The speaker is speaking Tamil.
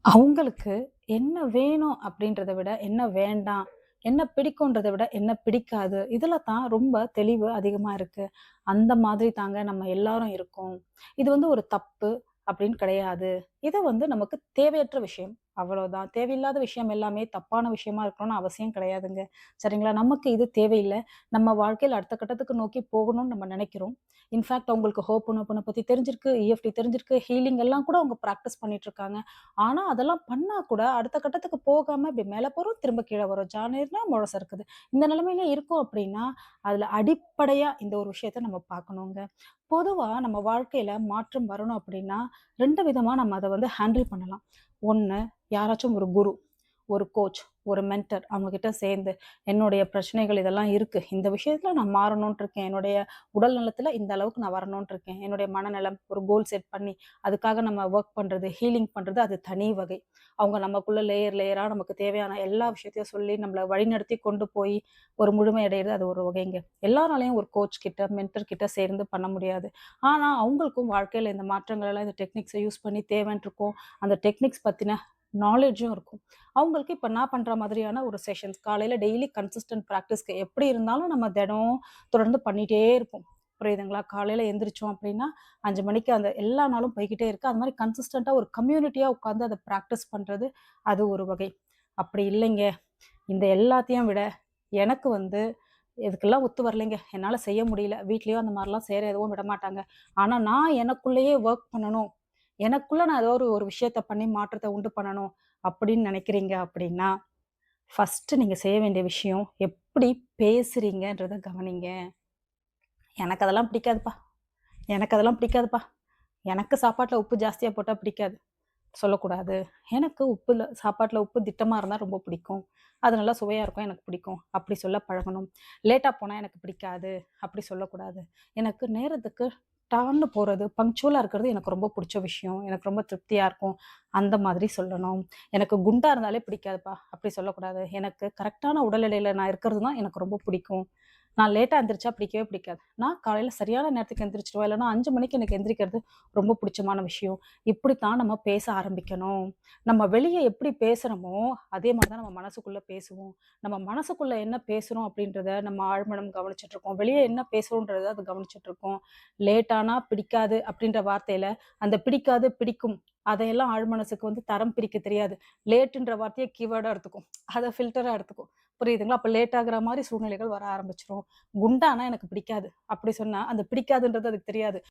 அவங்களுக்கு என்ன வேணும் அப்படின்றத விட, என்ன வேண்டாம், என்ன பிடிக்குன்றத விட, என்ன பிடிக்காது, இதுல தான் ரொம்ப தெளிவு அதிகமா இருக்கு. அந்த மாதிரி தாங்க நம்ம எல்லாரும் இருக்கோம். இது வந்து ஒரு தப்பு அப்படின்னு கிடையாது. இது வந்து நமக்கு தேவையற்ற விஷயம். அவ்வளோதான். தேவையில்லாத விஷயம் எல்லாமே தப்பான விஷயமா இருக்கணும்னு அவசியம் கிடையாதுங்க. சரிங்களா? நமக்கு இது தேவையில்ல. நம்ம வாழ்க்கையில அடுத்த கட்டத்துக்கு நோக்கி போகணும்னு நம்ம நெனைக்கிறோம். இன்ஃபாக்ட் அவங்களுக்கு ஹோப்போனோபோனோ பத்தி தெரிஞ்சிருக்கு, இஎஃப்டி தெரிஞ்சிருக்கு, ஹீலிங் எல்லாம் கூட அவங்க பிராக்டிஸ் பண்ணிட்டு இருக்காங்க. ஆனா, அதெல்லாம் பண்ணா கூட அடுத்த கட்டத்துக்கு போகாம இப்டி மேல போறோம், திரும்ப கீழ வரோம். ஜானேர்னா முழம் சறுக்குது. இந்த நிலைமையில இருக்கோம் அப்டின்னா, அதுல அடிப்படையா இந்த ஒரு விஷயத்த நம்ம பார்க்கணுங்க. பொதுவா நம்ம வாழ்க்கையில மாற்றம் வரணும் அப்டின்னா, 2 விதமா நம்ம அத வந்து ஹேண்டில் பண்ணலாம். 1 யாராச்சும் ஒரு குரு, ஒரு கோச், ஒரு மென்டர் அவங்க கிட்ட சேர்ந்து, என்னுடைய பிரச்சனைகள் இதெல்லாம் இருக்கு. இந்த விஷயத்துல நான் மாறணும்னு இருக்கேன். என்னுடைய உடல் நலத்துல இந்த அளவுக்கு நான் வரணும்னு இருக்கேன். என்னுடைய மனநலம் ஒரு கோல் செட் பண்ணி, அதுக்காக நம்ம வொர்க் பண்றது, ஹீலிங் பண்றது அது தனி வகை. அவங்க நமக்குள்ள லேயர் லேயரா நமக்கு தேவையான எல்லா விஷயத்தையும் சொல்லி, நம்மள வழிநடத்தி கொண்டு போய் ஒரு முழுமை அடையறது அது ஒரு வகைங்க. எல்லாராலயும் ஒரு கோச் கிட்ட, மென்டர் கிட்ட சேர்ந்து பண்ண முடியாது. ஆனா, அவங்களுக்கும் வாழ்க்கையில இந்த மாற்றங்கள் எல்லாம் இந்த டெக்னிக்ஸ யூஸ் பண்ணி தேவைன்னு இருக்கும். அந்த டெக்னிக்ஸ் பத்தின நாலேட்ஜும் இருக்கும். அவங்களுக்கு இப்ப நான் பண்ற மாதிரியான ஒரு செஷன்ஸ் காலையில டெய்லி கன்சிஸ்டன்ட் பிராக்டிஸ்க்கு எப்படி இருந்தாலும் நம்ம தினம் தொடர்ந்து பண்ணிட்டே இருப்போம். புரியுதுங்களா? காலையில எந்திரிச்சோம் அப்படின்னா, 5 மணிக்கு அந்த எல்லா நாளும் போய்க்கிட்டே இருக்கு. அது மாரி கன்சிஸ்டன்ட்டா ஒரு கம்யூனிட்டியா உட்கார்ந்து அத பிராக்டிஸ் பண்றது, அது ஒரு வகை. அப்படி இல்லைங்க, இந்த எல்லாத்தையும் விட எனக்கு வந்து இதுக்கெல்லாம் ஒத்து வரலைங்க. என்னால செய்ய முடியல. வீட்லயும் அந்த மாரிலாம் சேர எதுவும் விடமாட்டாங்க. ஆனா நான் எனக்குள்ளேயே வொர்க் பண்ணணும். எனக்குள்ள நான் ஏதோ ஒரு ஒரு விஷயத்த பண்ணி மாற்றத்த உண்டு பண்ணணும் அப்படின்னு நினைக்கிறீங்க அப்படின்னா, ஃபர்ஸ்ட்டு நீங்க செய்ய வேண்டிய விஷயம், எப்படி பேசுறீங்கன்றத கவனிங்க. "எனக்கு அதெல்லாம் பிடிக்காதுப்பா. எனக்கு அதெல்லாம் பிடிக்காதுப்பா. எனக்கு சாப்பாட்ல உப்பு ஜாஸ்தியா போட்டா பிடிக்காது." சொல்லக்கூடாது. "எனக்கு சாப்பாட்ல உப்பு திட்டமா இருந்தா ரொம்ப பிடிக்கும். அது நல்லா சுவையா இருக்கும். எனக்கு பிடிக்கும்." அப்படி சொல்ல பழகணும். "லேட்டா போனா எனக்கு பிடிக்காது." அப்படி சொல்லக்கூடாது. "எனக்கு நேரத்துக்கு டான்னு போறது, பங்க்சுவலா இருக்கிறது எனக்கு ரொம்ப புடிச்ச விஷயம். எனக்கு ரொம்ப திருப்தியா இருக்கும்." அந்த மாதிரி சொல்லணும். "எனக்கு குண்டா இருந்தாலே பிடிக்காதுப்பா." அப்படி சொல்லக்கூடாது. "எனக்கு கரெக்ட்டான உடல் எடையில நான் இருக்கிறது தான் எனக்கு ரொம்ப பிடிக்கும். நான் லேட்டா எந்திரிச்சா பிடிக்கவே பிடிக்காது. நான் காலையில சரியான நேரத்துக்கு எந்திரிச்சுருவேன். இல்லன்னா 5 மணிக்கு எனக்கு எந்திரிக்கிறது ரொம்ப புடிச்சமான விஷயம்." இப்படித்தான் நம்ம பேச ஆரம்பிக்கணும். நம்ம வெளிய எப்படி பேசுறோமோ, அதே மாரி தான் நம்ம மனசுக்குள்ள பேசுவோம். நம்ம மனசுக்குள்ள என்ன பேசுறோம் அப்படின்றத நம்ம ஆழ்மனம் கவனிச்சுட்டுருக்கோம். வெளிய என்ன பேசுறோன்றத அது கவனிச்சுட்டுருக்கோம். லேட் ஆனா பிடிக்காது அப்படின்ற வார்த்தையில, அந்த பிடிக்காது, பிடிக்கும் அதையெல்லாம் ஆழ்மனசுக்கு வந்து தரம் பிரிக்க தெரியாது. லேட்டுன்ற வார்த்தைய கீவேர்டா எடுத்துக்கும். அத ஃபில்டரா எடுத்துக்கும். புரியுதுங்களா? அப்ப லேட் ஆகுற மாரி சூழ்நிலைகள் வர ஆரம்பிச்சுரும். குண்டானா எனக்கு பிடிக்காது. அப்படி சொன்னா, அந்த பிடிக்காதுன்றது அதுக்கு தெரியாது.